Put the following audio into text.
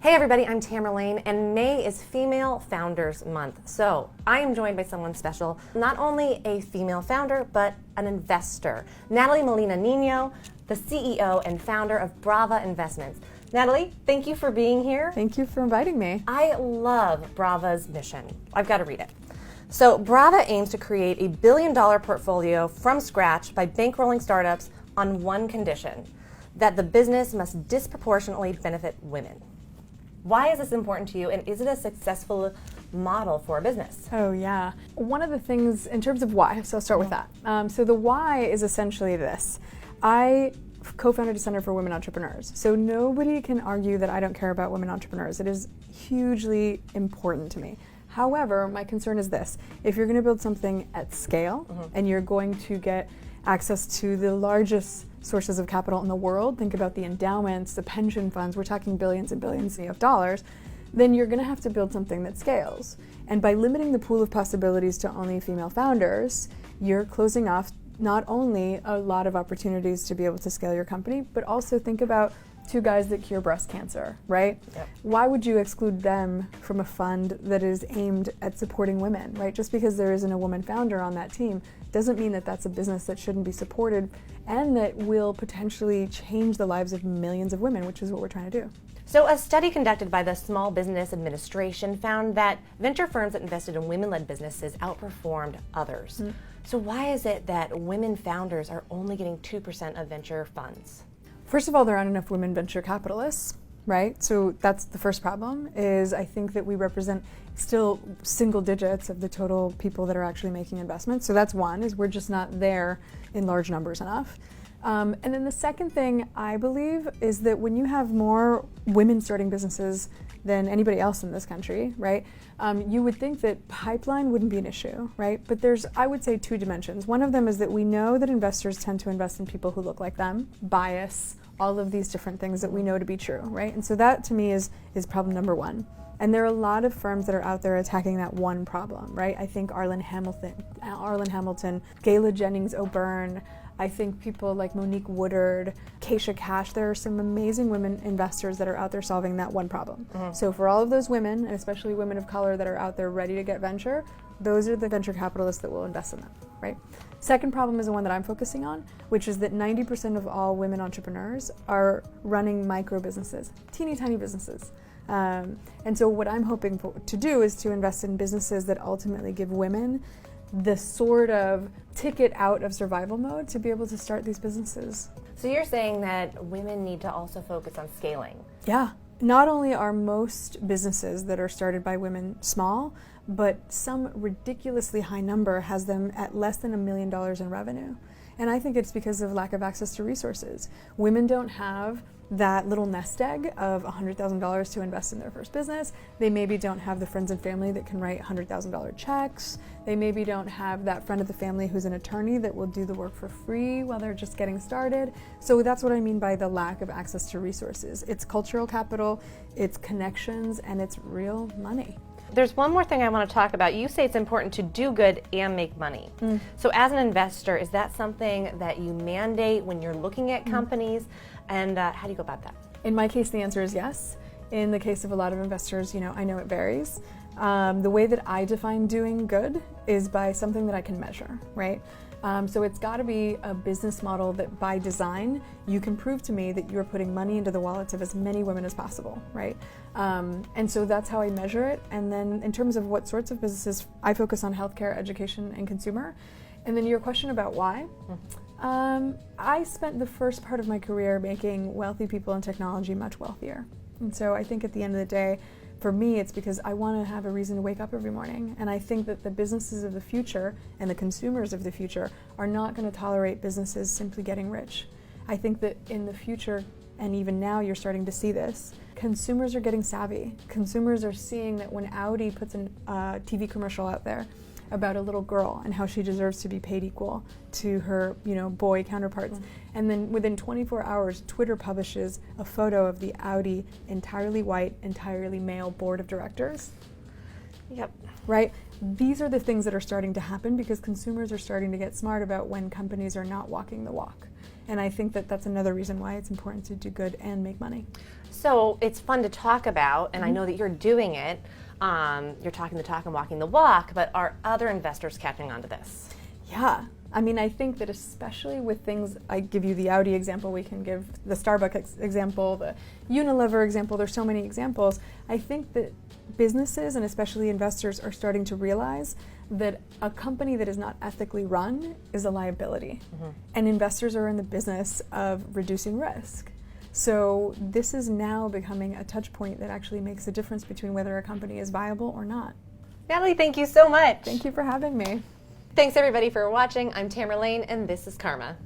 Hey everybody, I'm Tamara Lane, and May is Female Founders Month. So I am joined by someone special, not only a female founder, but an investor. Nathalie Molina Niño, the CEO and founder of Brava Investments. Nathalie, thank you for being here. Thank you for inviting me. I love Brava's mission. I've got to read it. So Brava aims to create a billion-dollar portfolio from scratch by bankrolling startups on one condition, that the business must disproportionately benefit women. Why is this important to you, and is it a successful model for a business? Oh yeah. One of the things in terms of why, so I'll start with that. So the why is essentially this. I co-founded a Center for Women Entrepreneurs. So nobody can argue that I don't care about women entrepreneurs. It is hugely important to me. However, my concern is this. If you're going to build something at scale and you're going to get access to the largest sources of capital in the world, think about the endowments, the pension funds, we're talking billions and billions of dollars, then you're going to have to build something that scales. And by limiting the pool of possibilities to only female founders, you're closing off not only a lot of opportunities to be able to scale your company, but also think about two guys that cure breast cancer, right? Yep. Why would you exclude them from a fund that is aimed at supporting women, right? Just because there isn't a woman founder on that team doesn't mean that that's a business that shouldn't be supported and that will potentially change the lives of millions of women, which is what we're trying to do. So a study conducted by the Small Business Administration found that venture firms that invested in women-led businesses outperformed others. So why is it that women founders are only getting 2% of venture funds? First of all, there aren't enough women venture capitalists, right? So that's the first problem, is I think that we represent still single digits of the total people that are actually making investments. So that's one, is we're just not there in large numbers enough. And then the second thing I believe is that when you have more women starting businesses than anybody else in this country, right? You would think that pipeline wouldn't be an issue, right? But there's, I would say, two dimensions. One of them is that we know that investors tend to invest in people who look like them, bias, all of these different things that we know to be true, right? And so that to me is problem number one. And there are a lot of firms that are out there attacking that one problem, right? I think Arlen Hamilton, Gayla Jennings O'Byrne, I think people like Monique Woodard, Keisha Cash, there are some amazing women investors that are out there solving that one problem. So for all of those women, and especially women of color that are out there ready to get venture, those are the venture capitalists that will invest in them, right? Second problem is the one that I'm focusing on, which is that 90% of all women entrepreneurs are running micro businesses, teeny tiny businesses. And so what I'm hoping to do is to invest in businesses that ultimately give women the sort of ticket out of survival mode to be able to start these businesses. So you're saying that women need to also focus on scaling? Yeah. Not only are most businesses that are started by women small, but some ridiculously high number has them at less than $1 million in revenue. And I think it's because of lack of access to resources. Women don't have that little nest egg of $100,000 to invest in their first business. They maybe don't have the friends and family that can write $100,000 checks. They maybe don't have that friend of the family who's an attorney that will do the work for free while they're just getting started. So that's what I mean by the lack of access to resources. It's cultural capital, it's connections, and it's real money. There's one more thing I want to talk about. You say it's important to do good and make money. So as an investor, is that something that you mandate when you're looking at companies? And how do you go about that? In my case, the answer is yes. In the case of a lot of investors, I know it varies. The way that I define doing good is by something that I can measure, right? So it's got to be a business model that by design, you can prove to me that you're putting money into the wallets of as many women as possible, right? And so that's how I measure it. And then in terms of what sorts of businesses, I focus on healthcare, education, and consumer. And then your question about why? I spent the first part of my career making wealthy people in technology much wealthier. And so I think at the end of the day, for me, it's because I want to have a reason to wake up every morning. And I think that the businesses of the future and the consumers of the future are not going to tolerate businesses simply getting rich. I think that in the future, and even now you're starting to see this, consumers are getting savvy. Consumers are seeing that when Audi puts a TV commercial out there about a little girl and how she deserves to be paid equal to her, boy counterparts. And then within 24 hours, Twitter publishes a photo of the Audi entirely white, entirely male board of directors. Yep. Right? These are the things that are starting to happen because consumers are starting to get smart about when companies are not walking the walk. And I think that that's another reason why it's important to do good and make money. So it's fun to talk about, and I know that you're doing it. You're talking the talk and walking the walk, but are other investors catching on to this? Yeah. I mean, I think that especially with things, I give you the Audi example, we can give the Starbucks example, the Unilever example, there's so many examples. I think that businesses and especially investors are starting to realize that a company that is not ethically run is a liability. And investors are in the business of reducing risk. So this is now becoming a touch point that actually makes a difference between whether a company is viable or not. Nathalie, thank you so much. Thank you for having me. Thanks everybody for watching. I'm Tamara Lane, and this is Karma.